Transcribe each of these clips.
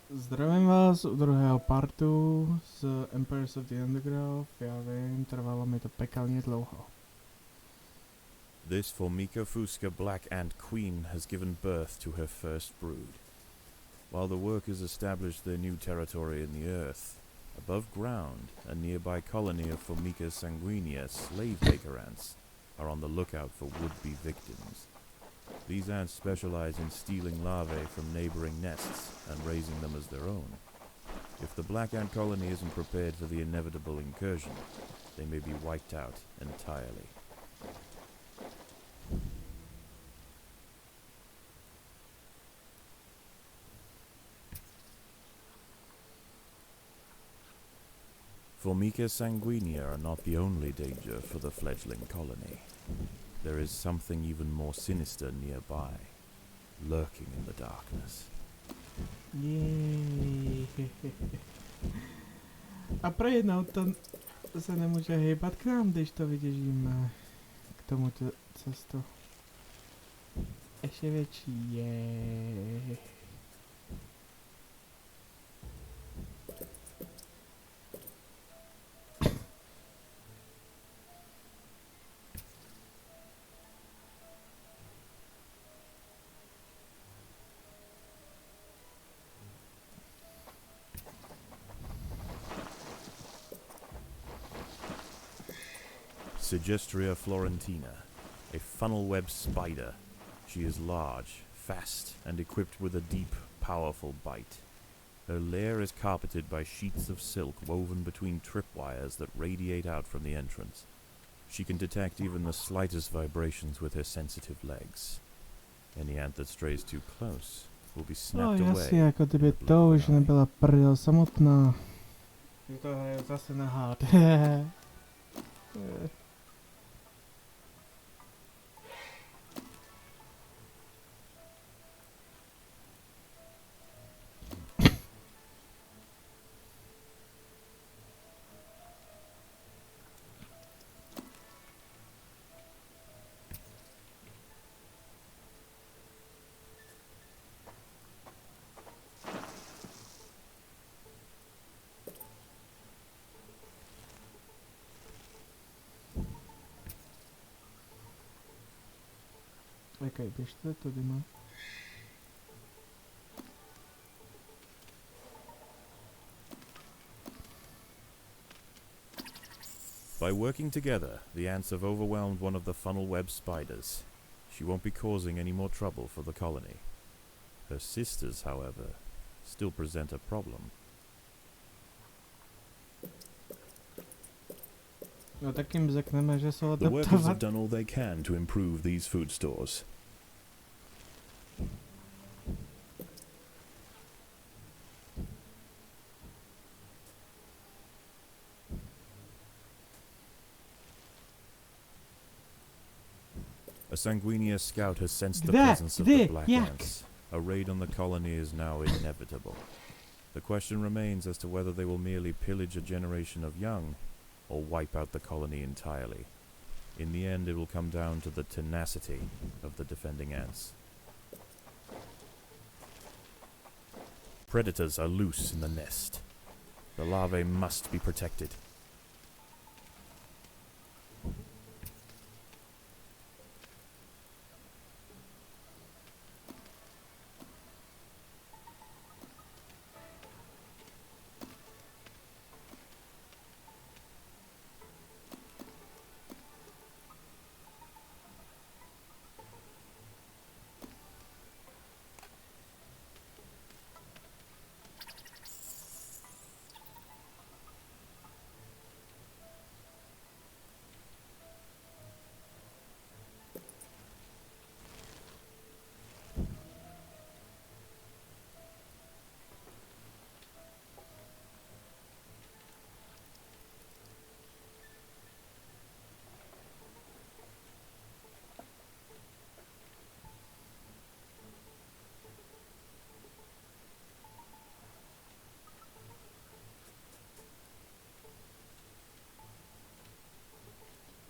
Zdravím vás u druhého partu z Empires of the Undergrow. Já vím, trvalo mi to pekelně dlouho. This Formica Fusca Black Ant Queen has given birth to her first brood. While the workers established their new territory in the earth, above ground, a nearby colony of Formica sanguinea slave maker ants are on the lookout for would-be victims. These ants specialize in stealing larvae from neighboring nests and raising them as their own. If the black ant colony isn't prepared for the inevitable incursion, they may be wiped out entirely. Formica sanguinea are not the only danger for the fledgling colony. There is something even more sinister nearby, lurking in the darkness. Jej. A projednou to se nemůže hýbat k nám, když to vytěžíme k tomuto cestu. Ještě větší, je. Sigistria florentina, a funnel web spider. She is large, fast, and equipped with a deep, powerful bite. Her lair is carpeted by sheets of silk woven between tripwires that radiate out from the entrance. She can detect even the slightest vibrations with her sensitive legs. Any ant that strays too close will be snapped away. Jasně, jako kdyby to už nebyla prdel samotná. Že to je zase na hád. Okay, běžte tudy, no. By working together, the ants have overwhelmed one of the funnel web spiders. She won't be causing any more trouble for the colony. Her sisters, however, still present a problem. No tak jim řekneme, že jsou The workers have adaptovat. done all they can to improve these food stores. A Sanguinia scout has sensed the presence of the black ants. A raid on the colony is now inevitable. The question remains as to whether they will merely pillage a generation of young, or wipe out the colony entirely. In the end, it will come down to the tenacity of the defending ants. Predators are loose in the nest. The larvae must be protected.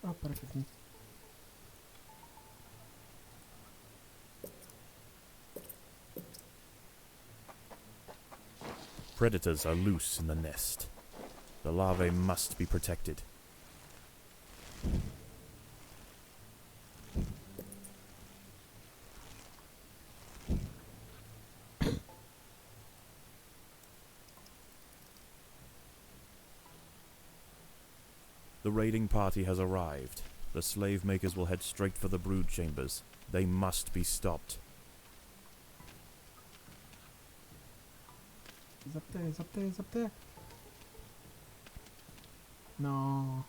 A perfektní. Predators are loose in the nest. The larvae must be protected. The raiding party has arrived. The slave makers will head straight for the brood chambers. They must be stopped. He's up there, he's up there, he's up there. No.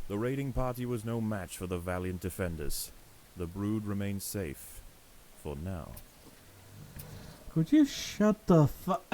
The raiding party was no match for the valiant defenders. The brood remains safe. For now. Could you shut the fuck?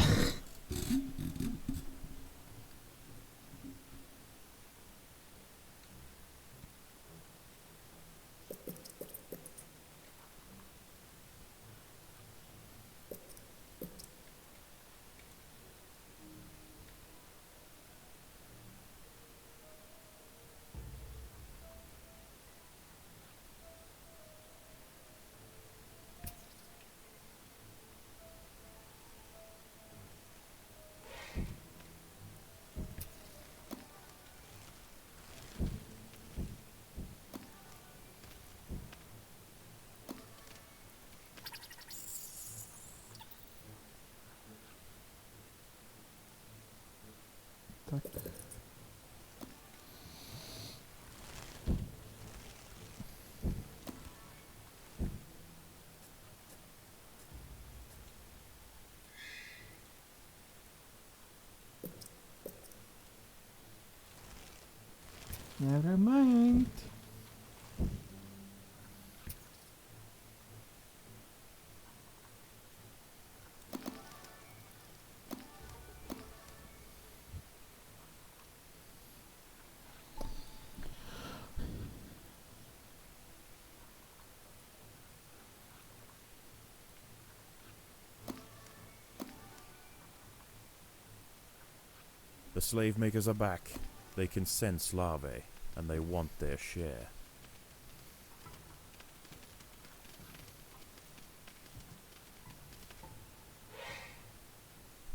Tak. Never mind. The slave makers are back. They can sense larvae, and they want their share.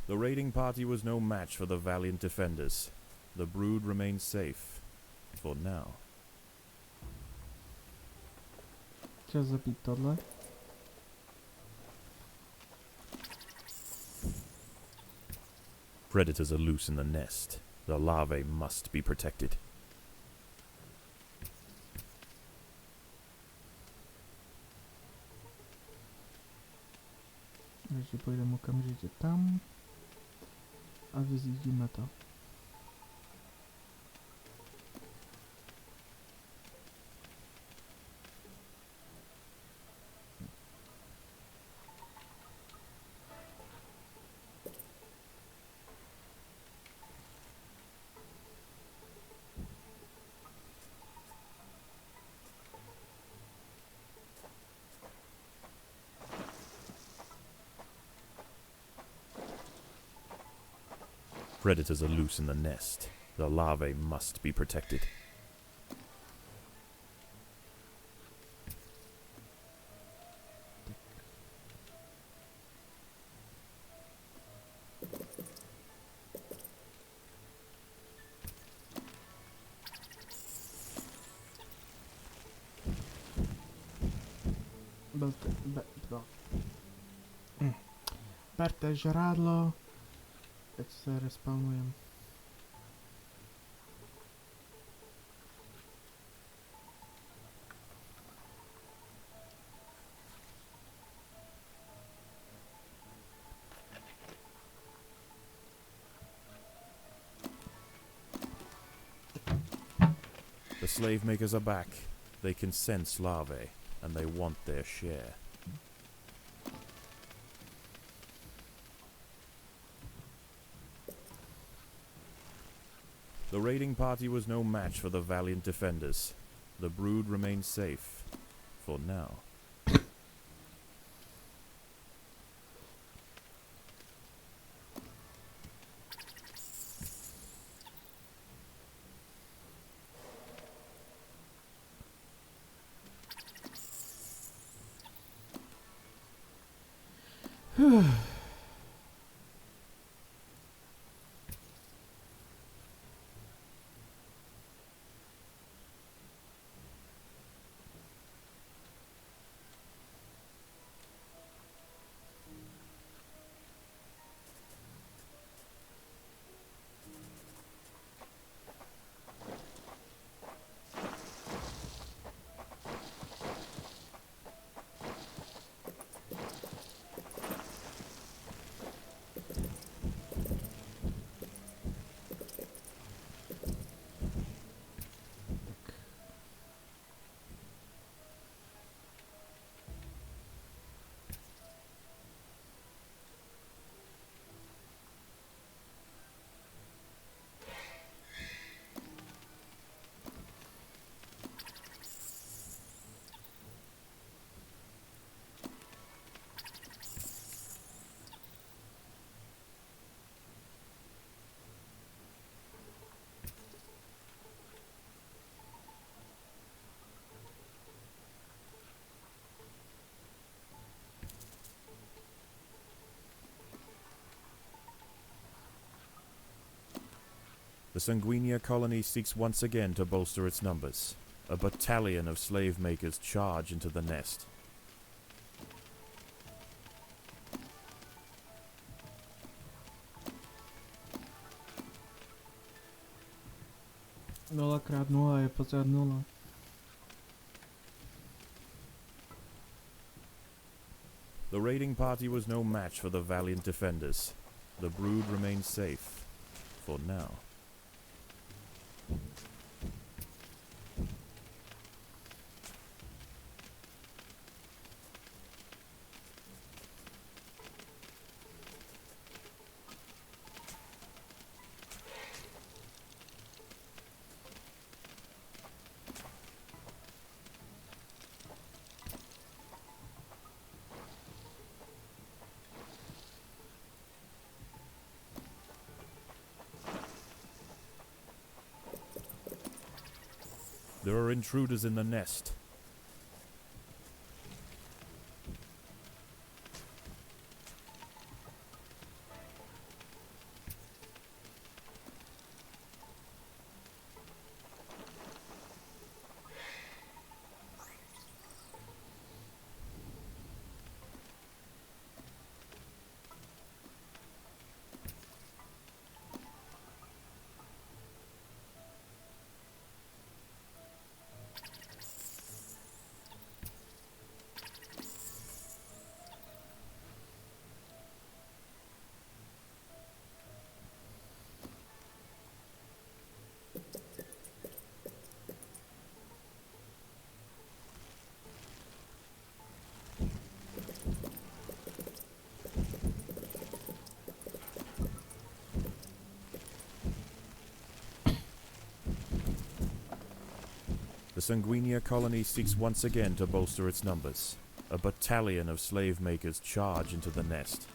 The raiding party was no match for the valiant defenders. The brood remains safe. For now. Chtěl zabít tohle? Predators are loose in the nest. The larvae must be protected. Takže půjdeme okamžitě tam a vyzídíme to. Predators are loose in the nest. The larvae must be protected. Berte žrádlo. Teď se respawnujeme. The slave makers are back. They can sense larvae, and they want their share. The raiding party was no match for the valiant defenders. The brood remains safe. For now. The Sanguinia colony seeks once again to bolster its numbers. A battalion of slave makers charge into the nest. Nula krát nula je pořád nula. The raiding party was no match for the valiant defenders. The brood remained safe. For now. There are intruders in the nest. The Sanguinia colony seeks once again to bolster its numbers. A battalion of slave makers charge into the nest.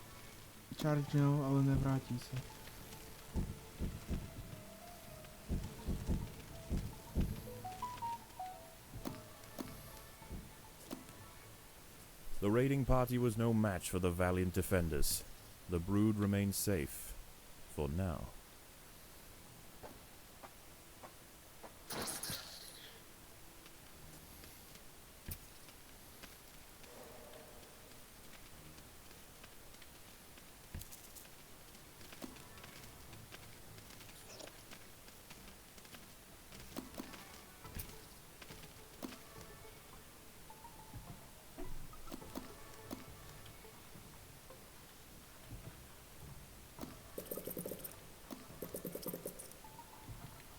Chargenou, ale nevrátí se. The raiding party was no match for the valiant defenders. The brood remained safe. For now.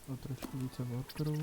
O trošku více workerů.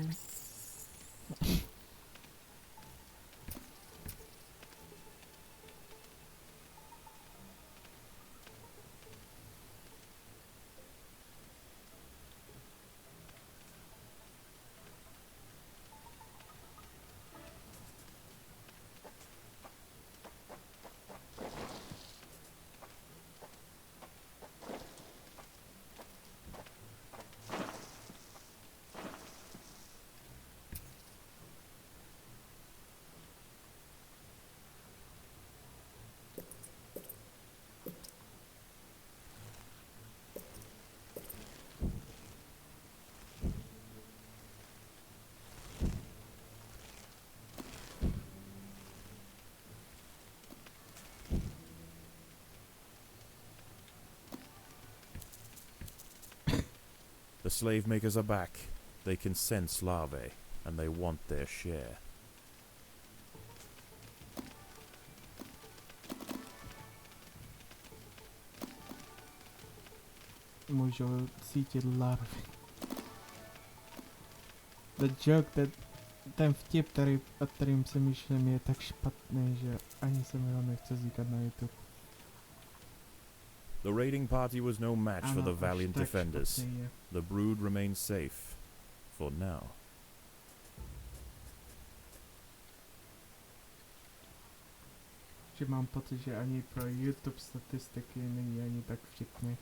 slave makers are back. They can sense larvae, and they want their share. Můžou cítit larvy. The joke that ten vtip, o kterým přemýšlím, je tak špatný, že ani se mi ho nechce říkat na YouTube. The raiding party was no match for the Ano, až valiant tak defenders. špatný je. The brood remains safe. For now. Že mám pocit, že ani pro YouTube statistiky není ani tak vtipný.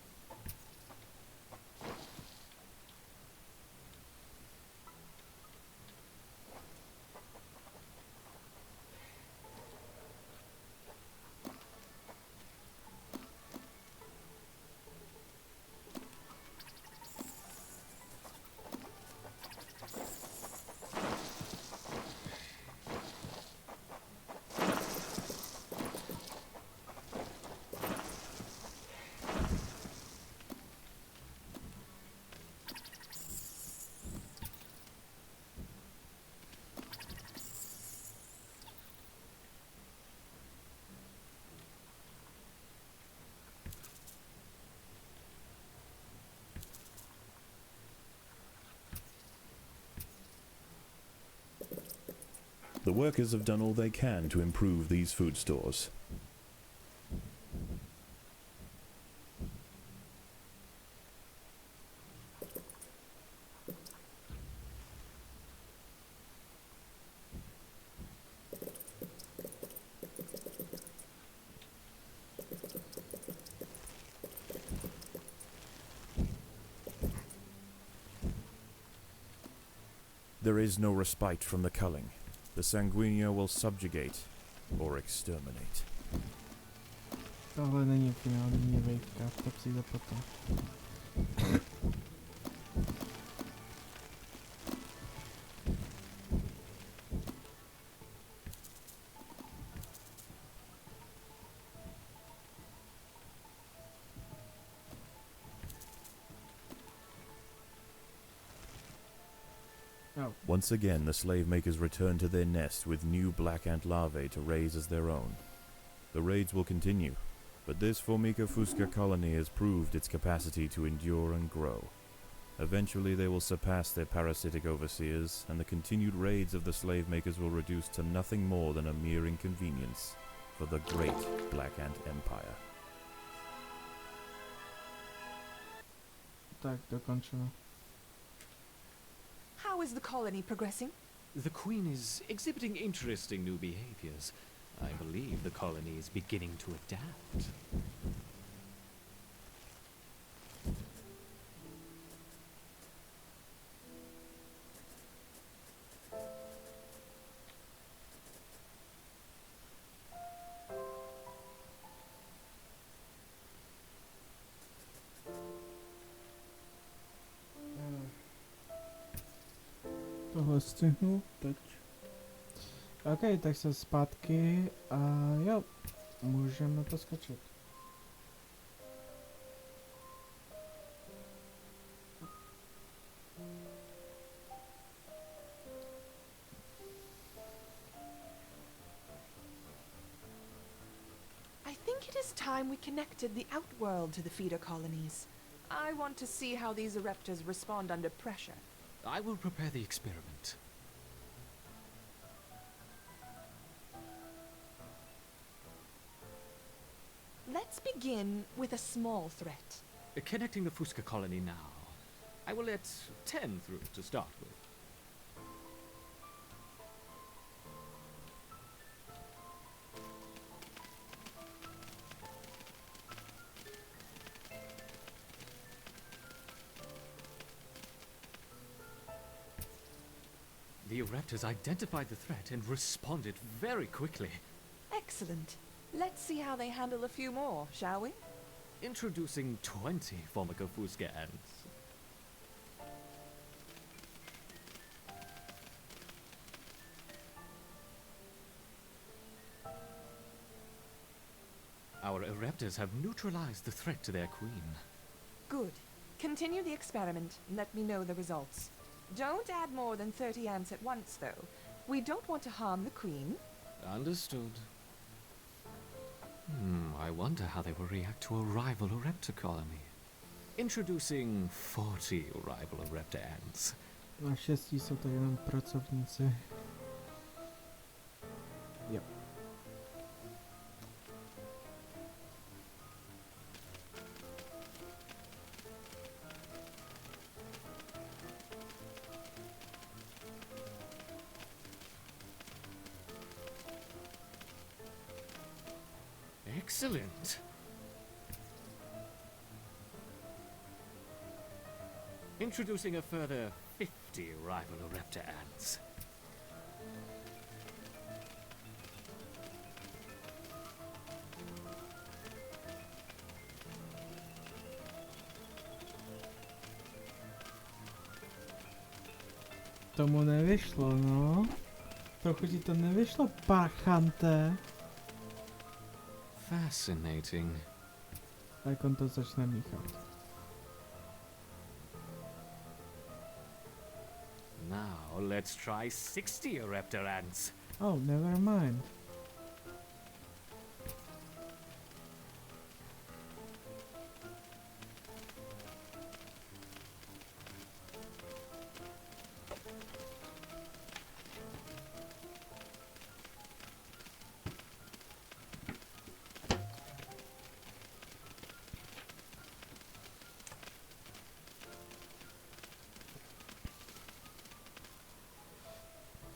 The workers have done all they can to improve these food stores. There is no respite from the culling. The sanguinea will subjugate or exterminate. Tohle není finální vejka, to přijde potom. Oh. Once again, the slave makers return to their nest with new black ant larvae to raise as their own. The raids will continue, but this Formica fusca colony has proved its capacity to endure and grow. Eventually they will surpass their parasitic overseers, and the continued raids of the slave makers will reduce to nothing more than a mere inconvenience for the great Black Ant Empire. Tak, dokončeno. How is the colony progressing? The Queen is exhibiting interesting new behaviors. I believe the colony is beginning to adapt. Tohle střihnu teď. OK, tak se zpátky a jo, můžeme poskočit. I think it is time we connected the outworld to the feeder colonies. I want to see how these ereptors respond under pressure. I will prepare the experiment. Let's begin with a small threat. Connecting the Fusca colony now. I will let 10 through to start with. The Ereptors identified the threat and responded very quickly. Excellent. Let's see how they handle a few more, shall we? Introducing 20 Formica Fusca ants. Our Ereptors have neutralized the threat to their queen. Good. Continue the experiment and let me know the results. Don't add more than 30 ants at once, though. We don't want to harm the queen. Understood. I wonder how they will react to a rival Orepta colony. Introducing 40 rival Orepta ants. Naštěstí jsou to jenom pracovníci. Yep. Excellent. Introducing a further 50 rival Orepta ants. Tomu nevyšlo, no. Trochu ti to nevyšlo, parchante. Fascinating. Tak on to začne míchat. Now let's try 60 Orepta ants. Oh, never mind.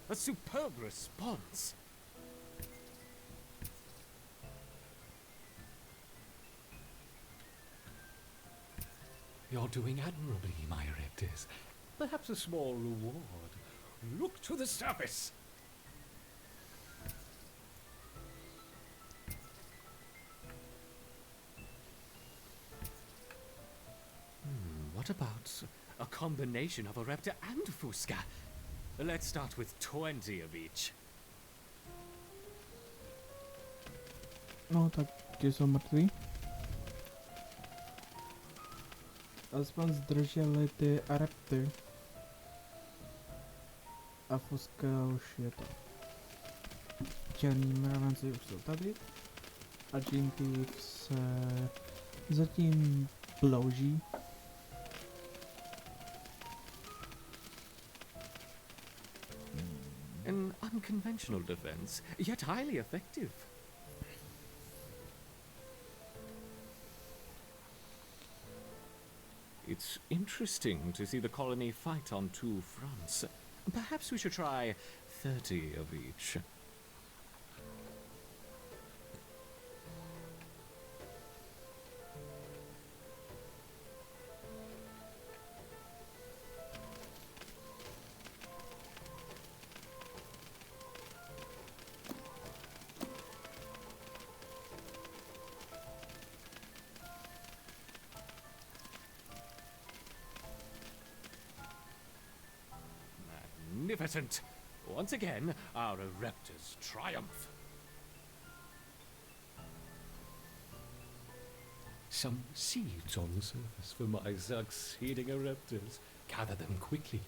A superb response. You're doing admirably, my Oreptas. Perhaps a small reward. Look to the surface. What about a combination of Orepta and Fusca? Let's start with 20 of each. No, tak ti jsou mrtví. Aspoň zdrželi ty arepty. A Fuska už je to. Černí mravenci už jsou tady. A Jinky se zatím blouží. An unconventional defense, yet highly effective. It's interesting to see the colony fight on two fronts. Perhaps we should try 30 of each. Magnificent! Once again, our Oreptas triumph. Some seeds on the surface for my succeeding Oreptas. Gather them quickly.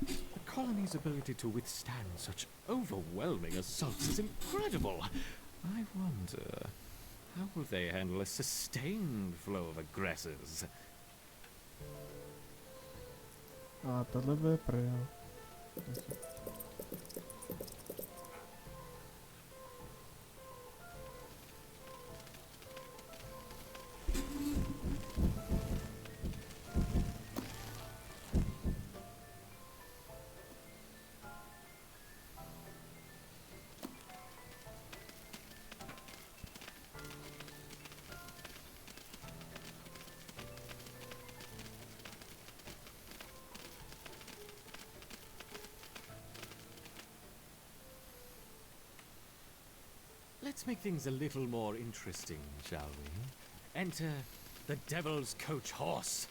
The colony's ability to withstand such overwhelming assaults is incredible. I wonder, how will they handle a sustained flow of aggressors? A tohle bude prdel. Let's make things a little more interesting, shall we? Enter the Devil's Coach Horse.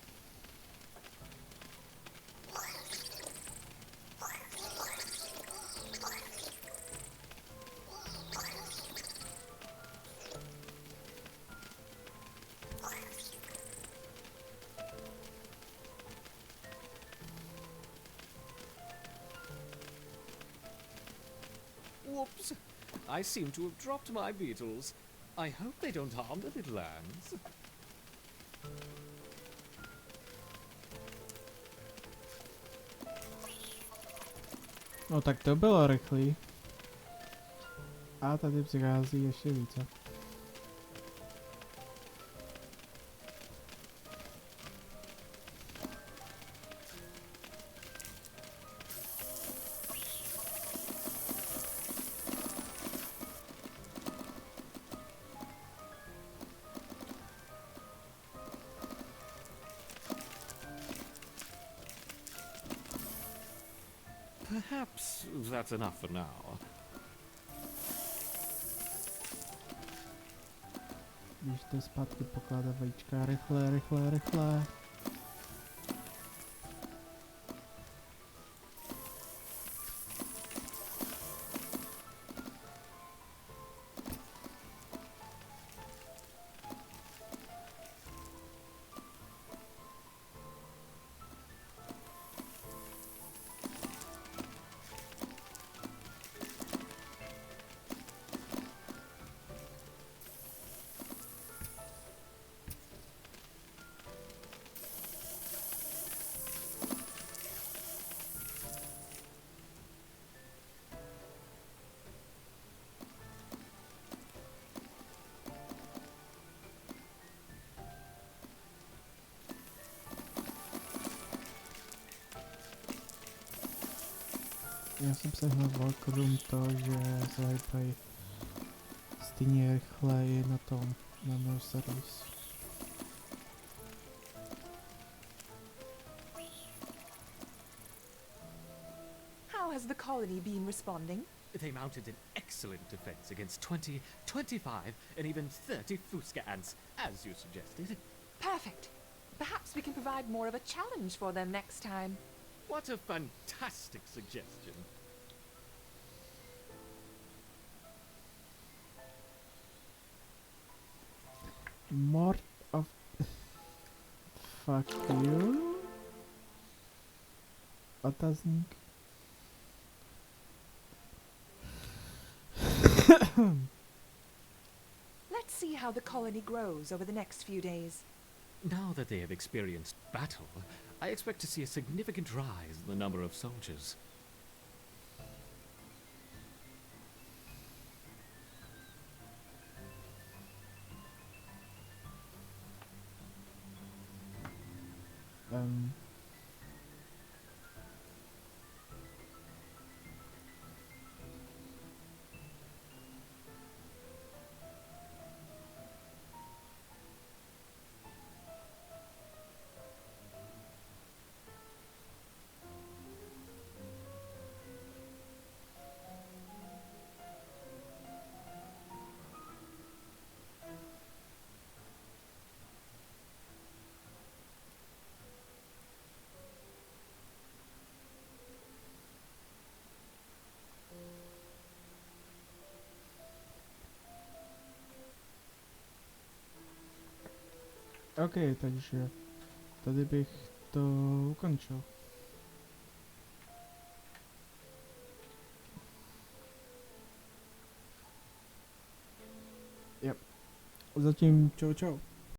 Whoops! I seem to have dropped my beetles. I hope they don't harm the little ants. No tak to bylo rychlý. A tady přichází ještě více. Perhaps that's enough for now. Běžte zpátky pokládat vajíčka, rychle, rychle, rychle. Já jsem se hnal krom to, že se hypají stejně rychleji na tom, na mého servis. How has the colony been responding? They mounted an excellent defense against 20, 25, and even 30 Fuska ants, as you suggested. Perfect. Perhaps we can provide more of a challenge for them next time. What a fantastic suggestion. More of... Fuck you? Otazník. Let's see how the colony grows over the next few days. Now that they have experienced battle, I expect to see a significant rise in the number of soldiers. OK, takže tady bych to ukončil. Yep. Zatím čau čau.